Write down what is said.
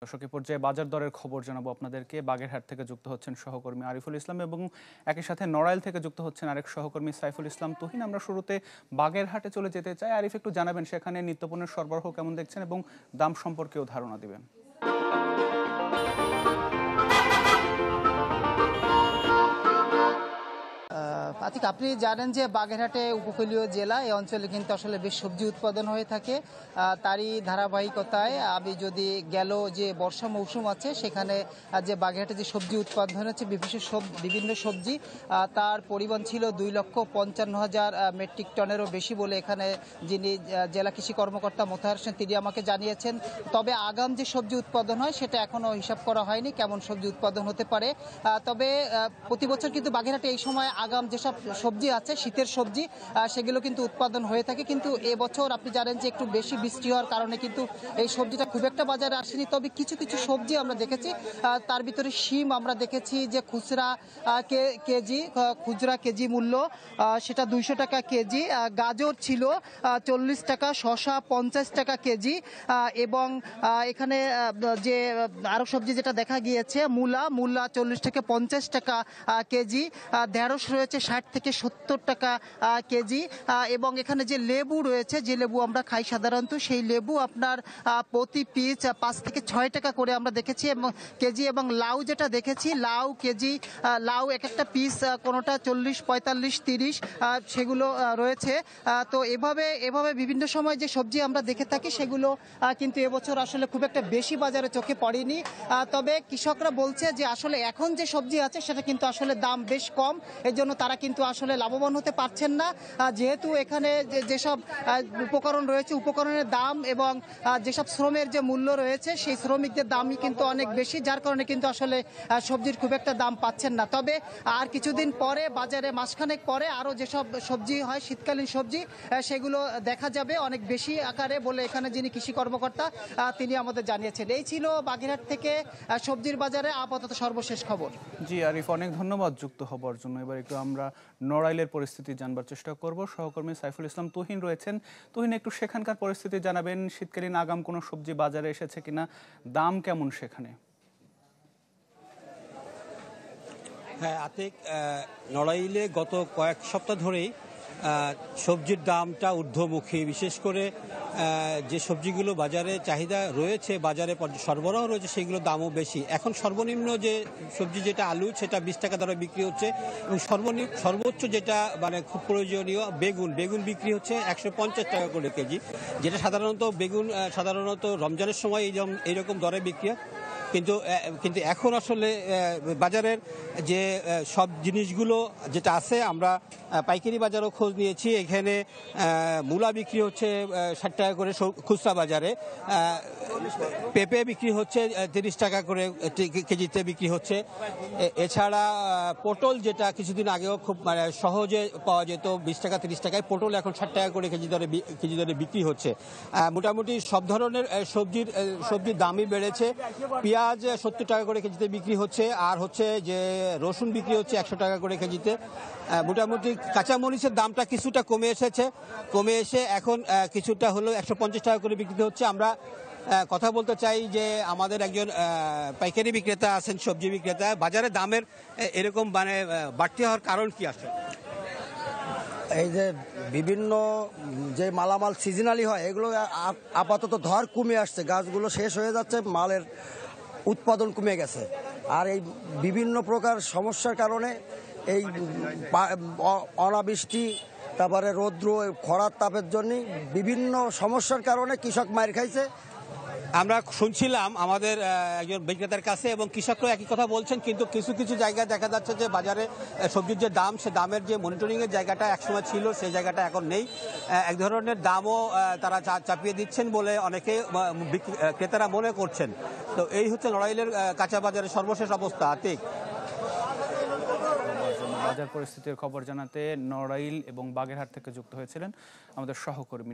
দর্শক এ পর্যায়ে বাজার দরের খবর জানাবো আপনাদেরকে। বাগেরহাট থেকে যুক্ত হচ্ছেন সহকর্মী আরিফুল ইসলাম এবং একই সাথে নড়াইল থেকে যুক্ত হচ্ছেন আরেক সহকর্মী সাইফুল ইসলাম তুহিন। আমরা শুরুতে বাগেরহাটে চলে যেতে চাই। আরিফ, একটু জানাবেন সেখানে নিত্যপণ্যের সরবরাহ কেমন দেখছেন এবং দাম সম্পর্কেও ধারণা দিবেন। আতিক, আপনি জানেন যে বাগেরহাটে উপকূলীয় জেলা, এই অঞ্চলে কিন্তু আসলে বেশ সবজি উৎপাদন হয়ে থাকে। তারই ধারাবাহিকতায় আমি যদি গেল যে বর্ষা মৌসুম আছে সেখানে যে বাগেরহাটে যে সবজি উৎপাদন হচ্ছে বিভিন্ন সবজি, তার পরিমাণ ছিল 2,55,000 মেট্রিক টনেরও বেশি বলে এখানে যিনি জেলা কৃষি কর্মকর্তা মোতাহার হোসেন তিনি আমাকে জানিয়েছেন। তবে আগাম যে সবজি উৎপাদন হয় সেটা এখনও হিসাব করা হয়নি কেমন সবজি উৎপাদন হতে পারে। তবে প্রতি বছর কিন্তু বাগেরহাটে এই সময় আগাম যেসব সবজি আছে শীতের সবজি সেগুলো কিন্তু উৎপাদন হয়ে থাকে, কিন্তু এবছর আপনি জানেন যে একটু বেশি বৃষ্টি হওয়ার কারণে কিন্তু এই সবজিটা খুব একটা বাজারে আসেনি। তবে কিছু কিছু সবজি আমরা দেখেছি, তার ভিতরে শিম আমরা দেখেছি যে খুচরা কেজি মূল্য সেটা 200 টাকা কেজি, গাজর ছিল 40 টাকা, শসা 50 টাকা কেজি, এবং এখানে যে আরো সবজি যেটা দেখা গিয়েছে মূলা 40 থেকে 50 টাকা কেজি, ঢেঁড়স রয়েছে 60 থেকে 70 টাকা কেজি, এবং এখানে যে লেবু রয়েছে, যে লেবু আমরা খাই সাধারণত, সেই লেবু আপনার প্রতি পিস 5 থেকে 6 টাকা করে আমরা দেখেছি এবং কেজি। এবং লাউ যেটা দেখেছি, লাউ এক একটা পিস কোনোটা 40, 45, 30 সেগুলো রয়েছে। তো এভাবে বিভিন্ন সময় যে সবজি আমরা দেখে থাকি সেগুলো কিন্তু এবছর আসলে খুব একটা বেশি বাজারে চোখে পড়েনি। তবে কৃষকরা বলছে যে আসলে এখন যে সবজি আছে সেটা কিন্তু আসলে দাম বেশ কম, এই জন্য তারা কিন্তু আসলে লাভবান হতে পারছেন না। যেহেতু এখানে যেসব উপকরণ রয়েছে, উপকরণের দাম এবং যেসব শ্রমের যে মূল্য রয়েছে সেই শ্রমিকদের দামই কিন্তু অনেক বেশি, যার কারণে কিন্তু আসলে সবজির খুব একটা দাম পাচ্ছেন না। তবে আর কিছুদিন পরে বাজারে মাসখানেক পরে আরও যেসব সবজি হয় শীতকালীন সবজি সেগুলো দেখা যাবে অনেক বেশি আকারে বলে এখানে যিনি কৃষি কর্মকর্তা তিনি আমাদের জানিয়েছেন। এই ছিল বাগেরহাট থেকে সবজির বাজারে আপাতত সর্বশেষ খবর। জি আরিফ, অনেক ধন্যবাদ যুক্ত হবার জন্য। এবার একটু আমরা নড়াইলের পরিস্থিতি জানবার চেষ্টা করব। সহকর্মী সাইফুল ইসলাম তুহিন রয়েছেন। তুহিন, একটু সেখানকার পরিস্থিতি জানাবেন। শীতকালীন আগাম কোনো সবজি বাজারে এসেছে কিনা, দাম কেমন সেখানে? হ্যাঁ আতিক, নড়াইলে গত কয়েক সপ্তাহ ধরেই সবজির দামটা ঊর্ধ্বমুখী। বিশেষ করে যে সবজিগুলো বাজারে চাহিদা রয়েছে, বাজারে সরবরাহ রয়েছে, সেগুলো দামও বেশি। এখন সর্বনিম্ন যে সবজি যেটা আলু, সেটা 20 টাকা দরে বিক্রি হচ্ছে, এবং সর্বোচ্চ যেটা মানে খুব প্রয়োজনীয় বেগুন বিক্রি হচ্ছে 150 টাকা করে কেজি, যেটা সাধারণত রমজানের সময় এইরকম দরে বিক্রি হয়। কিন্তু এখন আসলে বাজারের যে সব জিনিসগুলো যেটা আছে, আমরা পাইকারি বাজারও খোঁজ নিয়েছি। এখানে মূলা বিক্রি হচ্ছে 60 টাকা করে খুচরা বাজারে, পেঁপে বিক্রি হচ্ছে 30 টাকা করে কেজিতে বিক্রি হচ্ছে। এছাড়া পটল, যেটা কিছুদিন আগেও খুব মানে সহজে পাওয়া যেত 20 টাকা 30 টাকায়, পটল এখন 60 টাকা করে কেজি দরে বিক্রি হচ্ছে। মোটামুটি সব ধরনের সবজির দামই বেড়েছে। পেঁয়াজ 70 টাকা করে কেজিতে বিক্রি হচ্ছে, আর হচ্ছে যে রসুন বিক্রি হচ্ছে 100 টাকা করে কেজিতে। মোটামুটি কাঁচামরিচের দামটা কিছুটা কমে এসে এখন কিছুটা হলো 150 টাকা করে বিক্রি হচ্ছে। আমরা কথা বলতে চাই যে আমাদের একজন পাইকারি বিক্রেতা আছেন, সবজি বিক্রেতা। বাজারে দামের এরকম মানে বাড়তি হওয়ার কারণ কি আছে? এই যে বিভিন্ন যে মালামাল সিজনালি হয়, এগুলো আপাতত ধর কমে আসছে, গাছগুলো শেষ হয়ে যাচ্ছে, মালের উৎপাদন কমে গেছে। আর এই বিভিন্ন প্রকার সমস্যার কারণে এই অনাবৃষ্টি, তারপরে রৌদ্র, খরার তাপের জন্য বিভিন্ন সমস্যার কারণে কৃষক মার খাইছে। আমরা শুনছিলাম আমাদের একজন বিক্রেতার কাছে, এবং কৃষকরা একই কথা বলছেন। কিন্তু কিছু কিছু জায়গায় দেখা যাচ্ছে যে বাজারে সবজির যে দাম, সে দামের যে মনিটরিংয়ের জায়গাটা একসময় ছিল, সেই জায়গাটা এখন নেই। এক ধরনের দামও তারা চাপিয়ে দিচ্ছেন বলে অনেকে ক্রেতারা মনে করছেন। তো এই হচ্ছে নড়াইলের কাঁচা বাজারের সর্বশেষ অবস্থা। আতিক, বাজার পরিস্থিতির খবর জানাতে নড়াইল এবং বাগেরহাট থেকে যুক্ত হয়েছিলেন আমাদের সহকর্মী।